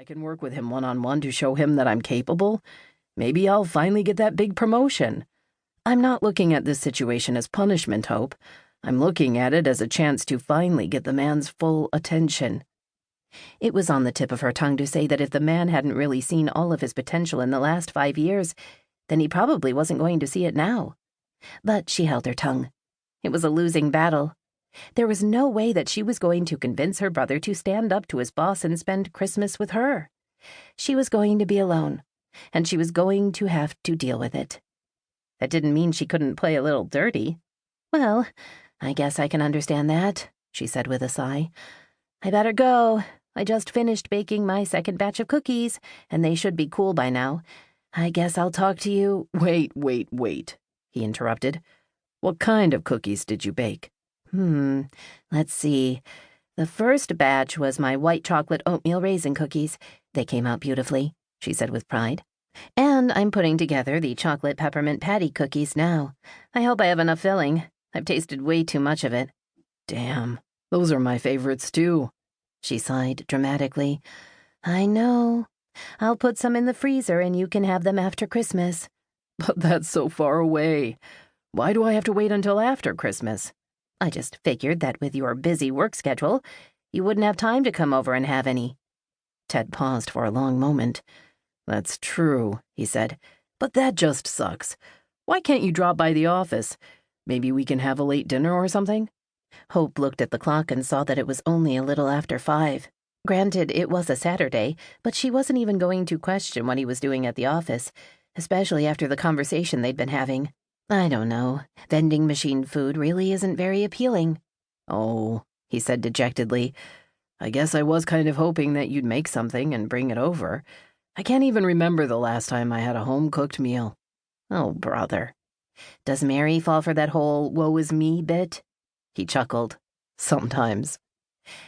I can work with him one-on-one to show him that I'm capable, maybe I'll finally get that big promotion. I'm not looking at this situation as punishment, Hope. I'm looking at it as a chance to finally get the man's full attention. It was on the tip of her tongue to say that if the man hadn't really seen all of his potential in the last 5 years, then he probably wasn't going to see it now. But she held her tongue. It was a losing battle. There was no way that she was going to convince her brother to stand up to his boss and spend Christmas with her. She was going to be alone, and she was going to have to deal with it. That didn't mean she couldn't play a little dirty. Well, I guess I can understand that, she said with a sigh. I better go. I just finished baking my second batch of cookies, and they should be cool by now. I guess I'll talk to you— Wait, he interrupted. What kind of cookies did you bake? Let's see. The first batch was my white chocolate oatmeal raisin cookies. They came out beautifully, she said with pride. And I'm putting together the chocolate peppermint patty cookies now. I hope I have enough filling. I've tasted way too much of it. Damn, those are my favorites too, she sighed dramatically. I know. I'll put some in the freezer and you can have them after Christmas. But that's so far away. Why do I have to wait until after Christmas? I just figured that with your busy work schedule, you wouldn't have time to come over and have any. Ted paused for a long moment. That's true, he said, but that just sucks. Why can't you drop by the office? Maybe we can have a late dinner or something? Hope looked at the clock and saw that it was only a little after 5. Granted, it was a Saturday, but she wasn't even going to question what he was doing at the office, especially after the conversation they'd been having. I don't know. Vending machine food really isn't very appealing. Oh, he said dejectedly. I guess I was kind of hoping that you'd make something and bring it over. I can't even remember the last time I had a home-cooked meal. Oh, brother. Does Mary fall for that whole woe is me bit? He chuckled. Sometimes.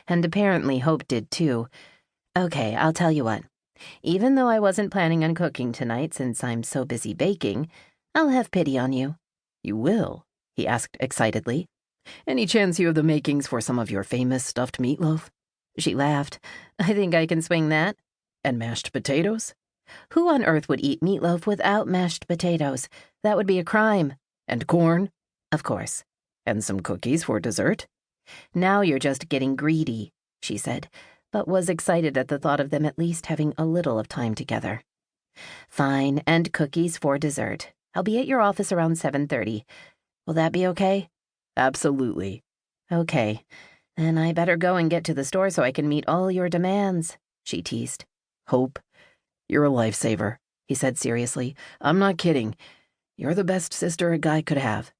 And apparently Hope did too. Okay, I'll tell you what. Even though I wasn't planning on cooking tonight since I'm so busy baking, I'll have pity on you. You will? He asked excitedly. Any chance you have the makings for some of your famous stuffed meatloaf? She laughed. I think I can swing that. And mashed potatoes? Who on earth would eat meatloaf without mashed potatoes? That would be a crime. And corn? Of course. And some cookies for dessert? Now you're just getting greedy, she said, but was excited at the thought of them at least having a little of time together. Fine, and cookies for dessert. I'll be at your office around 7:30. Will that be okay? Absolutely. Okay. Then I better go and get to the store so I can meet all your demands, she teased. Hope, you're a lifesaver, he said seriously. I'm not kidding. You're the best sister a guy could have.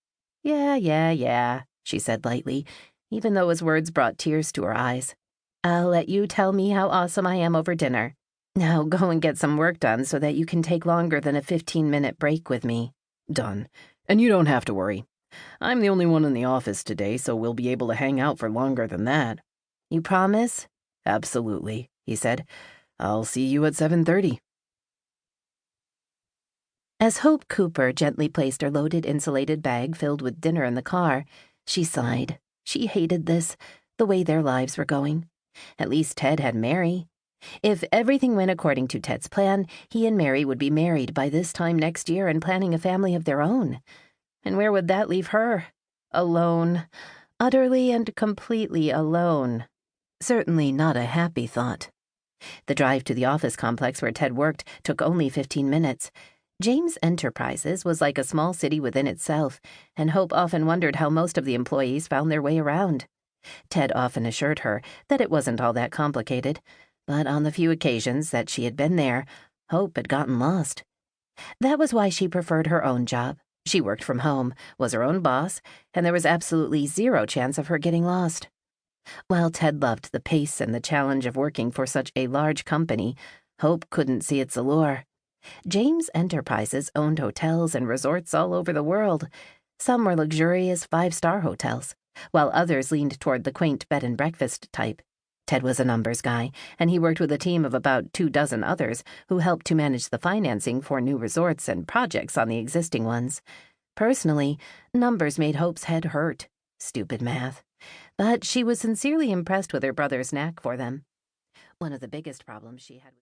Yeah, she said lightly, even though his words brought tears to her eyes. I'll let you tell me how awesome I am over dinner. Now go and get some work done so that you can take longer than a 15-minute break with me. Done. And you don't have to worry. I'm the only one in the office today, so we'll be able to hang out for longer than that. You promise? Absolutely, he said. I'll see you at 7:30. As Hope Cooper gently placed her loaded insulated bag filled with dinner in the car, she sighed. She hated this, the way their lives were going. At least Ted had Mary. If everything went according to Ted's plan, he and Mary would be married by this time next year and planning a family of their own. And where would that leave her? Alone. Utterly and completely alone. Certainly not a happy thought. The drive to the office complex where Ted worked took only 15 minutes. James Enterprises was like a small city within itself, and Hope often wondered how most of the employees found their way around. Ted often assured her that it wasn't all that complicated, but on the few occasions that she had been there, Hope had gotten lost. That was why she preferred her own job. She worked from home, was her own boss, and there was absolutely zero chance of her getting lost. While Ted loved the pace and the challenge of working for such a large company, Hope couldn't see its allure. James Enterprises owned hotels and resorts all over the world. Some were luxurious 5-star hotels, while others leaned toward the quaint bed and breakfast type. Ted was a numbers guy, and he worked with a team of about 24 others who helped to manage the financing for new resorts and projects on the existing ones. Personally, numbers made Hope's head hurt. Stupid math. But she was sincerely impressed with her brother's knack for them. One of the biggest problems she had